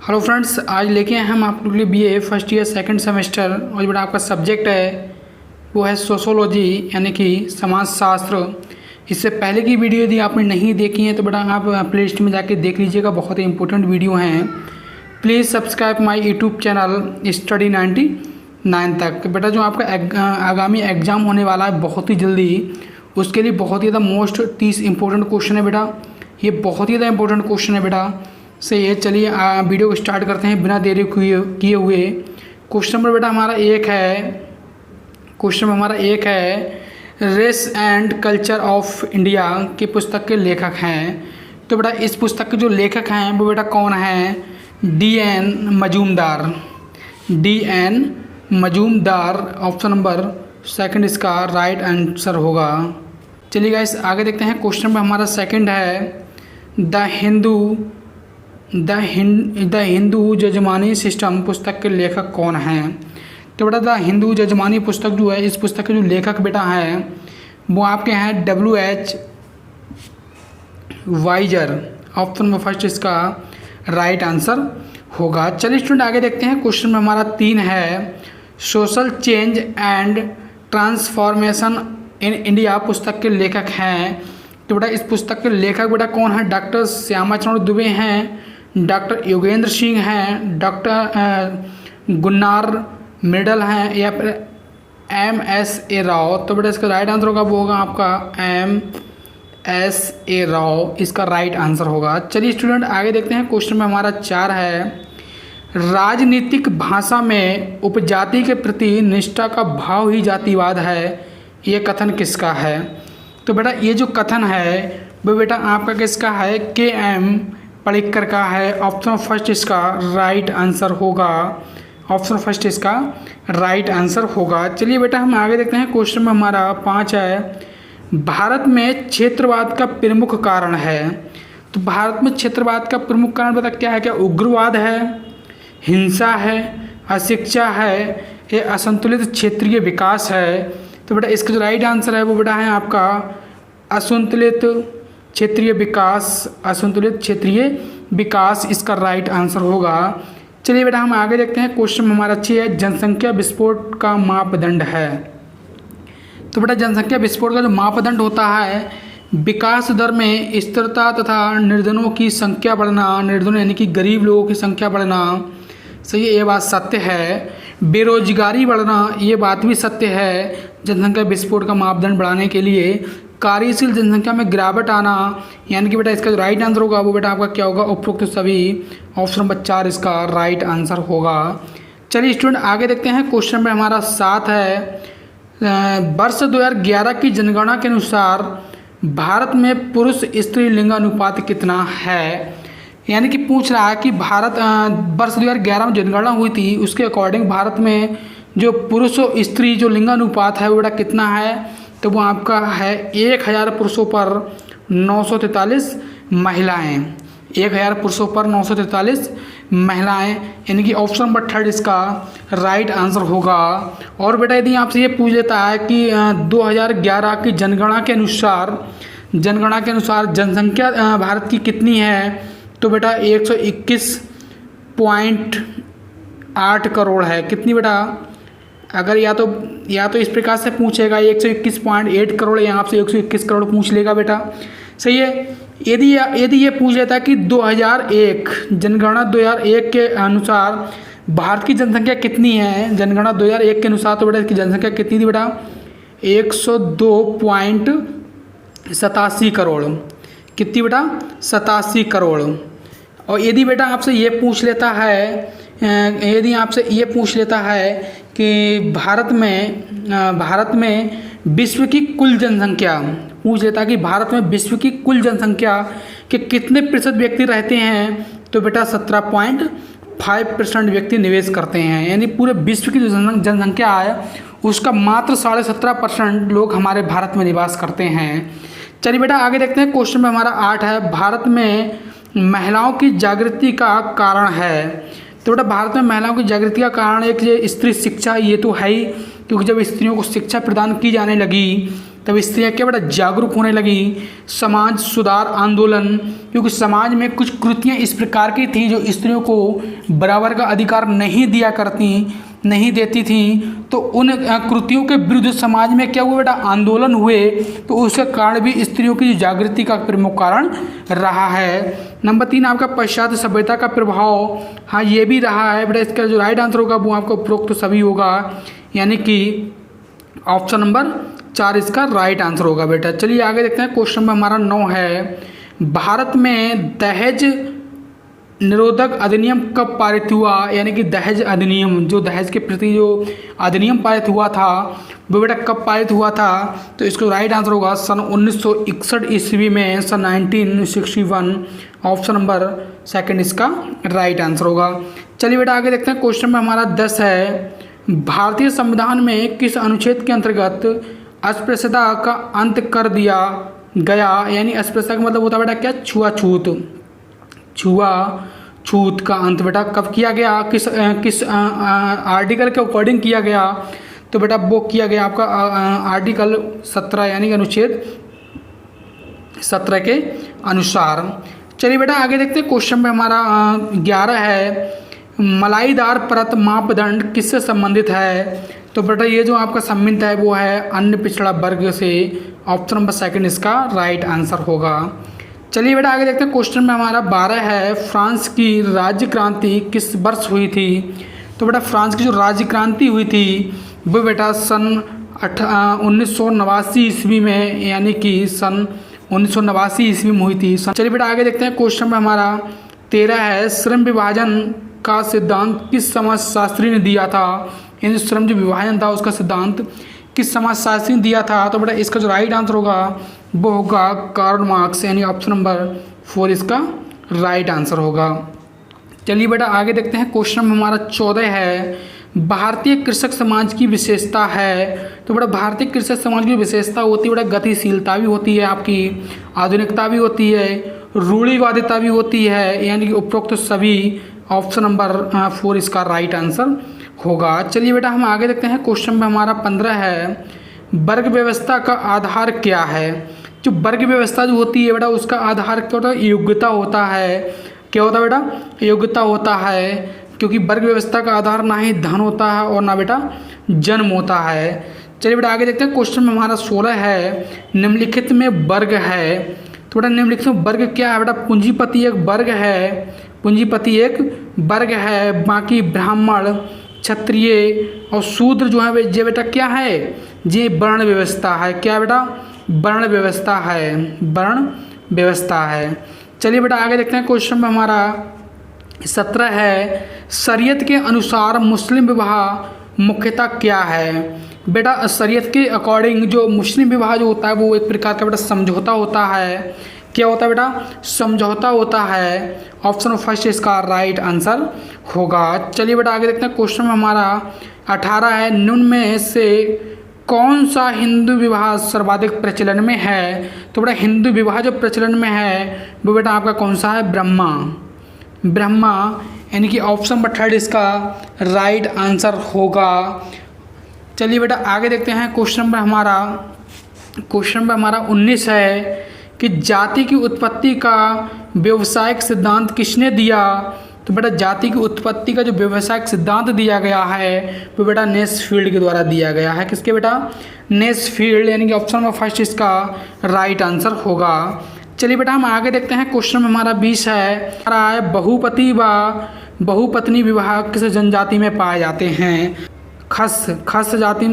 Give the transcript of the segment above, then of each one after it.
Hello friends, आज लेके आए हम आप लोग के लिए BA first year second semester और जो आपका सब्जेक्ट है वो है सोशोलॉजी यानी कि समाजशास्त्र। इससे पहले की वीडियो यदि आपने नहीं देखी है तो बेटा आप प्ले लिस्ट में जाके देख लीजिएगा, बहुत ही इंपॉर्टेंट वीडियो हैं। Please subscribe my YouTube channel study 99 तक। बेटा जो आपका आगामी एग्ज़ाम होने वाला है बहुत ही जल्दी, उसके लिए बहुत ही ज़्यादा मोस्ट 30 इंपॉर्टेंट क्वेश्चन है बेटा। ये बहुत ही ज़्यादा इंपॉर्टेंट क्वेश्चन है बेटा। सही है, चलिए वीडियो को स्टार्ट करते हैं बिना देरी किए हुए। क्वेश्चन नंबर बेटा हमारा एक है race and culture of India की पुस्तक के लेखक हैं। तो बेटा इस पुस्तक के जो लेखक हैं वो बेटा कौन हैं? DN. Majumdar option number second इसका राइट आंसर होगा। चलिए गाइस आगे देखते हैं। क्वेश्चन नंबर हमारा सेकंड है द हिंदू जजमानी सिस्टम पुस्तक के लेखक कौन हैं? तो बेटा द हिंदू जजमानी पुस्तक जो है, इस पुस्तक के जो लेखक बेटा हैं वो आपके हैं W.H. Wiser. Option number first इसका राइट आंसर होगा। चलिए स्टूडेंट आगे देखते हैं। क्वेश्चन में हमारा 3 है social change and transformation in India पुस्तक के लेखक हैं। तो बेटा इस पुस्तक के लेखक बेटा कौन है? डॉक्टर श्यामाचरण दुबे हैं, डॉक्टर योगेंद्र सिंह हैं, डॉक्टर गुन्नार मिडल हैं या फिर M.S.A. राव। तो बेटा इसका राइट आंसर होगा वो होगा आपका M.S.A. राव, इसका राइट आंसर होगा। चलिए स्टूडेंट आगे देखते हैं। क्वेश्चन में हमारा 4 है राजनीतिक भाषा में उपजाति के प्रति निष्ठा का भाव ही जातिवाद है, ये कथन किसका है? तो बेटा ये जो कथन है वो बेटा आपका किसका है? K.M. पढ़िक्कर का है। ऑप्शन फर्स्ट इसका राइट आंसर होगा। चलिए बेटा हम आगे देखते हैं। क्वेश्चन में हमारा 5 है भारत में क्षेत्रवाद का प्रमुख कारण है। तो भारत में क्षेत्रवाद का प्रमुख कारण बेटा क्या है? क्या उग्रवाद है, हिंसा है, अशिक्षा है, ये असंतुलित क्षेत्रीय विकास है? तो बेटा इसका जो राइट आंसर है वो बेटा है आपका असंतुलित क्षेत्रीय विकास, इसका राइट आंसर होगा। चलिए बेटा हम आगे देखते हैं। क्वेश्चन में हमारा 6 है जनसंख्या विस्फोट का मापदंड है। तो बेटा जनसंख्या विस्फोट का जो मापदंड होता है विकास दर में स्थिरता तथा निर्धनों की संख्या बढ़ना, निर्धन यानी कि गरीब लोगों की संख्या बढ़ना। सही है, ये बात सत्य है। बेरोजगारी बढ़ना, ये बात भी सत्य है। जनसंख्या विस्फोट का मापदंड बढ़ाने के लिए कार्यशील जनसंख्या में गिरावट आना, यानी कि बेटा इसका जो राइट आंसर होगा वो बेटा आपका क्या होगा? उपरोक्त सभी। ऑप्शन नंबर 4 इसका राइट आंसर होगा। चलिए स्टूडेंट आगे देखते हैं। क्वेश्चन में हमारा 7 है वर्ष 2011 की जनगणना के अनुसार भारत में पुरुष स्त्री लिंगानुपात कितना है? यानी कि पूछ रहा है कि भारत वर्ष 2011 में जनगणना हुई थी, उसके अकॉर्डिंग भारत में जो पुरुष और स्त्री जो लिंगानुपात है वो बेटा कितना है? तो वो आपका है 1000 पुरुषों पर 943 महिलाएं। 1000 पुरुषों पर 943 महिलाएं, यानी कि ऑप्शन नंबर 3 इसका राइट आंसर होगा। और बेटा यदि आपसे ये पूछ लेता है कि 2011 की जनगणना के अनुसार जनसंख्या भारत की कितनी है? तो बेटा 121.8 करोड़ है। कितनी बेटा? अगर या तो इस प्रकार से पूछेगा 121.8 करोड़, यहाँ से 121 करोड़ पूछ लेगा बेटा। सही है। यदि ये पूछ लेता है कि 2001 जनगणना 2001 के अनुसार भारत की जनसंख्या कितनी है, जनगणना 2001 के अनुसार, तो बेटा इसकी जनसंख्या कितनी थी बेटा? 102.87 करोड़। कितनी बेटा? 87 करोड़। और यदि बेटा आपसे ये पूछ लेता है कि भारत में विश्व की कुल जनसंख्या पूछ लेता है कि भारत में विश्व की कुल जनसंख्या के कितने प्रतिशत व्यक्ति रहते हैं? तो बेटा 17.5% व्यक्ति निवेश करते हैं, यानी पूरे विश्व की जो जनसंख्या है उसका मात्र 17.5% लोग हमारे भारत में निवास करते हैं। चलिए बेटा आगे देखते हैं। क्वेश्चन में हमारा 8 है भारत में महिलाओं की जागृति का कारण है। तो बेटा भारत में महिलाओं की जागृति का कारण एक ये स्त्री शिक्षा, ये तो है ही, क्योंकि जब स्त्रियों को शिक्षा प्रदान की जाने लगी तब स्त्रियाँ क्या बेटा जागरूक होने लगी। समाज सुधार आंदोलन, क्योंकि समाज में कुछ कृतियाँ इस प्रकार की थी जो स्त्रियों को बराबर का अधिकार नहीं देती थी, तो उन कृतियों के विरुद्ध समाज में क्या हुआ बेटा आंदोलन हुए, तो उसके कारण भी स्त्रियों की जागृति का प्रमुख कारण रहा है। नंबर 3 आपका पाश्चात्य सभ्यता का प्रभाव, हाँ ये भी रहा है बेटा। इसका जो राइट आंसर होगा वो आपको उपरोक्त सभी होगा, यानी कि ऑप्शन नंबर 4 इसका राइट आंसर होगा बेटा। चलिए आगे देखते हैं, क्वेश्चन नंबर हमारा 9 है, भारत में दहेज निरोधक अधिनियम कब पारित हुआ, यानी कि दहेज अधिनियम, जो दहेज के प्रति जो अधिनियम पारित हुआ था वो बेटा कब पारित हुआ था, तो इसको राइट आंसर होगा सन 1961 ईस्वी में, सन 1961, ऑप्शन नंबर 2 इसका राइट आंसर होगा। चलिए बेटा आगे देखते हैं, क्वेश्चन में हमारा 10 है, भारतीय संविधान में किस अनुच्छेद के अंतर्गत अस्पृश्यता का अंत कर दिया गया, यानी अस्पृश्यता का मतलब होता है बेटा क्या छुआछूत का अंत बेटा कब किया गया, किस आर्टिकल के अकॉर्डिंग किया गया, तो बेटा वो किया गया आपका आर्टिकल 17 यानी कि अनुच्छेद 17 के अनुसार। चलिए बेटा आगे देखते हैं, क्वेश्चन में हमारा 11 है, मलाईदार परत मापदंड किससे संबंधित है, तो बेटा ये जो आपका संबंधित है वो है अन्य पिछड़ा वर्ग से, ऑप्शन नंबर 2 इसका राइट आंसर होगा। चलिए बेटा आगे देखते हैं, क्वेश्चन में हमारा 12 है, फ्रांस की राज्य क्रांति किस वर्ष हुई थी, तो बेटा फ्रांस की जो राज्य क्रांति हुई थी वो बेटा सन 1989 ईस्वी में, यानी कि सन 1989 ईस्वी में हुई थी। चलिए बेटा आगे देखते हैं, क्वेश्चन में हमारा 13 है, श्रम विभाजन का सिद्धांत किस समाजशास्त्री ने दिया था, यानी श्रम जो विभाजन था उसका सिद्धांत किस समाजशास्त्री ने दिया था, तो बेटा इसका जो राइट आंसर होगा वो होगा कार्ल मार्क्स, यानी ऑप्शन नंबर 4 इसका राइट आंसर होगा। चलिए बेटा आगे देखते हैं, क्वेश्चन में हमारा 14 है, भारतीय कृषक समाज की विशेषता है, तो बेटा भारतीय कृषक समाज की विशेषता होती है बेटा गतिशीलता भी होती है, आपकी आधुनिकता भी होती है, रूढ़िवादिता भी होती है, यानी कि उपरोक्त सभी, ऑप्शन नंबर 4 इसका राइट आंसर होगा। चलिए बेटा हम आगे देखते हैं, क्वेश्चन में हमारा 15 है, वर्ग व्यवस्था का आधार क्या है, जो वर्ग व्यवस्था जो होती है बेटा उसका आधार क्या होता है, योग्यता होता है, क्या होता है बेटा योग्यता होता है, क्योंकि वर्ग व्यवस्था का आधार ना ही धन होता है और ना बेटा जन्म होता है। चलिए बेटा आगे देखते हैं, क्वेश्चन में हमारा 16 है, निम्नलिखित में वर्ग है, तो बेटा निम्नलिखित में वर्ग क्या है बेटा, पूंजीपति एक वर्ग है, पूंजीपति एक वर्ग है, बाकी ब्राह्मण क्षत्रिय और शूद्र जो है ये बेटा क्या है, ये वर्ण व्यवस्था है, क्या बेटा वर्ण व्यवस्था है, वर्ण व्यवस्था है। चलिए बेटा आगे देखते हैं, क्वेश्चन में हमारा 17 है, शरीयत के अनुसार मुस्लिम विवाह मुख्यतः क्या है, बेटा शरीयत के अकॉर्डिंग जो मुस्लिम विवाह जो होता है वो एक प्रकार का बेटा समझौता होता है, क्या होता है बेटा समझौता होता है, ऑप्शन 1 इसका राइट आंसर होगा। चलिए बेटा आगे देखते हैं, क्वेश्चन में हमारा 18 है, निम्न में से कौन सा हिंदू विवाह सर्वाधिक प्रचलन में है, तो बेटा हिंदू विवाह जो प्रचलन में है वो बेटा आपका कौन सा है, ब्रह्मा, यानी कि ऑप्शन नंबर 3 इसका राइट आंसर होगा। चलिए बेटा आगे देखते हैं, क्वेश्चन नंबर हमारा 19 है कि जाति की उत्पत्ति का व्यावसायिक सिद्धांत किसने दिया, तो बेटा जाति की उत्पत्ति का जो व्यावसायिक सिद्धांत दिया गया है वो बेटा नेस्फील्ड के द्वारा दिया गया है, किसके बेटा नेस्फील्ड, यानी कि ऑप्शन नंबर 1 इसका राइट आंसर होगा। चलिए बेटा हम आगे देखते हैं, क्वेश्चन में हमारा 20 है, बहुपति व बहुपत्नी विवाह किस जनजाति में पाए जाते हैं, खस जनजाति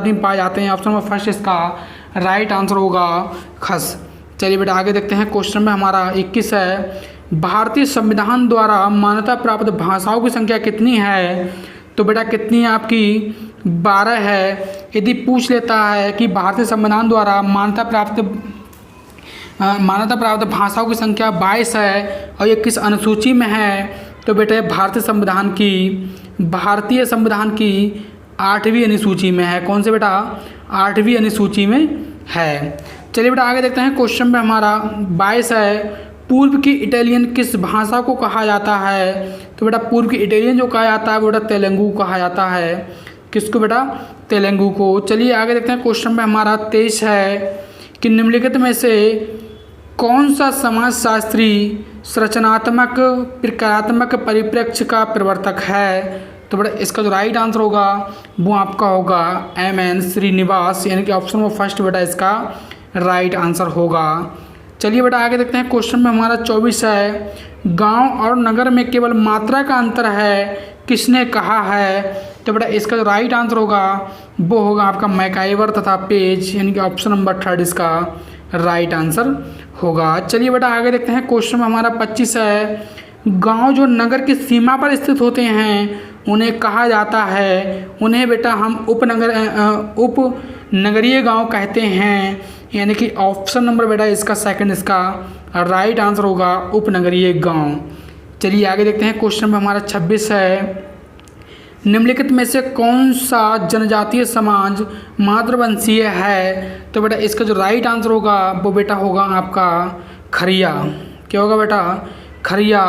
में पाए जाते हैं, ऑप्शन नंबर 1 इसका राइट आंसर होगा खस। चलिए बेटा आगे देखते हैं, क्वेश्चन में हमारा 21 है, भारतीय संविधान द्वारा मान्यता प्राप्त भाषाओं की संख्या कितनी है, तो बेटा कितनी आपकी 12 है। यदि पूछ लेता है कि भारतीय संविधान द्वारा मान्यता प्राप्त भाषाओं की संख्या 22 है और ये किस अनुसूची में है, तो बेटा भारतीय संविधान की 8वीं अनुसूची में है, कौन से बेटा 8वीं अनुसूची में है। चलिए बेटा आगे देखते हैं, क्वेश्चन में हमारा 22 है, पूर्व की इटालियन किस भाषा को कहा जाता है, तो बेटा पूर्व की इटालियन जो कहा जाता है वो बेटा तेलुगु कहा जाता है, किसको बेटा, तेलुगु को। चलिए आगे देखते हैं, क्वेश्चन में हमारा 23 है कि निम्नलिखित में से कौन सा समाजशास्त्री संरचनात्मक प्रकारात्मक परिप्रेक्ष्य का प्रवर्तक है। तो बेटा इसका जो राइट आंसर होगा वो आपका होगा MN श्रीनिवास, यानी कि ऑप्शन नंबर फर्स्ट बेटा इसका राइट आंसर होगा। चलिए बेटा आगे देखते हैं, क्वेश्चन में हमारा 24 है, गांव और नगर में केवल मात्रा का अंतर है, किसने कहा है। तो बेटा इसका जो राइट आंसर होगा वो होगा आपका मैकाइवर तथा पेज, यानी कि ऑप्शन नंबर थर्ड इसका राइट आंसर होगा। चलिए बेटा आगे देखते हैं, क्वेश्चन में हमारा 25 है, गांव जो नगर की सीमा पर स्थित होते हैं उन्हें कहा जाता है, उन्हें बेटा हम उपनगरीय गांव कहते हैं, यानी कि ऑप्शन नंबर बेटा इसका सेकंड इसका राइट आंसर होगा उपनगरीय गांव। चलिए आगे देखते हैं, क्वेश्चन में हमारा 26 है, निम्नलिखित में से कौन सा जनजातीय समाज मातृवंशीय है। तो बेटा इसका जो राइट आंसर होगा वो बेटा होगा आपका खरिया। क्या होगा बेटा, खरिया।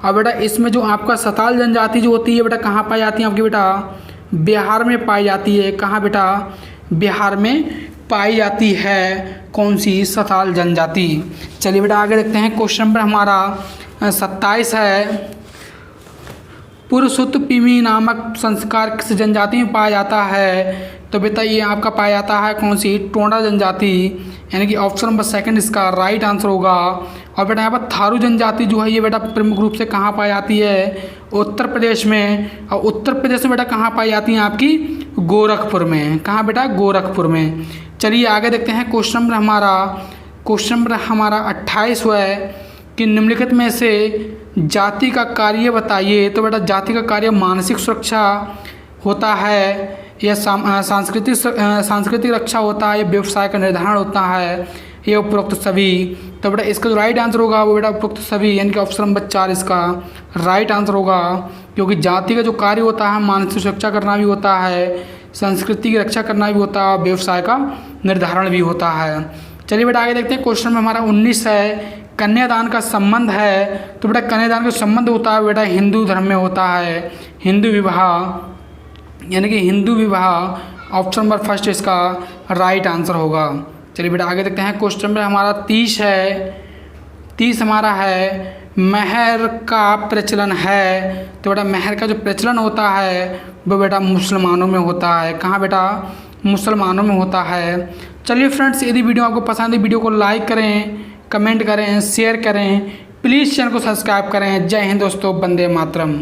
और बेटा इसमें जो आपका सताल जनजाति जो होती है बेटा कहाँ पाई जाती है आपकी बेटा, बिहार में पाई जाती है। कहाँ बेटा, बिहार में पाई जाती है कौन सी, सताल जनजाति। चलिए बेटा आगे देखते हैं, क्वेश्चन पर हमारा 27 है, पुरुषोत्तपिमी नामक संस्कार किस जनजाति में पाया जाता है। तो बेटा ये आपका पाया जाता है कौन सी, टोंडा जनजाति, यानी कि ऑप्शन नंबर सेकंड इसका राइट आंसर होगा। और बेटा यहाँ पर थारू जनजाति जो है ये बेटा प्रमुख रूप से कहाँ पाई जाती है, उत्तर प्रदेश में। और उत्तर प्रदेश में बेटा कहाँ पाई जाती है आपकी, गोरखपुर में। कहाँ बेटा, गोरखपुर में। चलिए आगे देखते हैं, क्वेश्चन नंबर हमारा 28 हुआ है कि निम्नलिखित में से जाति का कार्य बताइए। तो बेटा जाति का कार्य मानसिक सुरक्षा होता है, या सांस्कृतिक रक्षा होता है, या व्यवसाय का निर्धारण होता है, या उपरोक्त सभी। तो बेटा इसका जो राइट आंसर होगा वो बेटा उपरोक्त सभी, यानी कि ऑप्शन नंबर 4 इसका राइट आंसर होगा। क्योंकि जाति का जो कार्य होता है मानसिक सुरक्षा करना भी होता है, संस्कृति की रक्षा करना भी होता है, व्यवसाय का निर्धारण भी होता है। चलिए बेटा आगे देखते हैं, क्वेश्चन में हमारा 19 है, कन्यादान का संबंध है। तो बेटा कन्यादान का संबंध होता है बेटा हिंदू धर्म में होता है, हिंदू विवाह, यानी कि हिंदू विवाह ऑप्शन नंबर फर्स्ट इसका राइट आंसर होगा। चलिए बेटा आगे देखते हैं, क्वेश्चन में हमारा 30 है, 30 हमारा है, मेहर का प्रचलन है। तो बेटा मेहर का जो प्रचलन होता है वो बेटा मुसलमानों में होता है। कहाँ बेटा, मुसलमानों में होता है। चलिए फ्रेंड्स, यदि वीडियो आपको पसंद है वीडियो को लाइक करें, कमेंट करें, शेयर करें, प्लीज़ चैनल को सब्सक्राइब करें। जय हिंद दोस्तों, वंदे मातरम।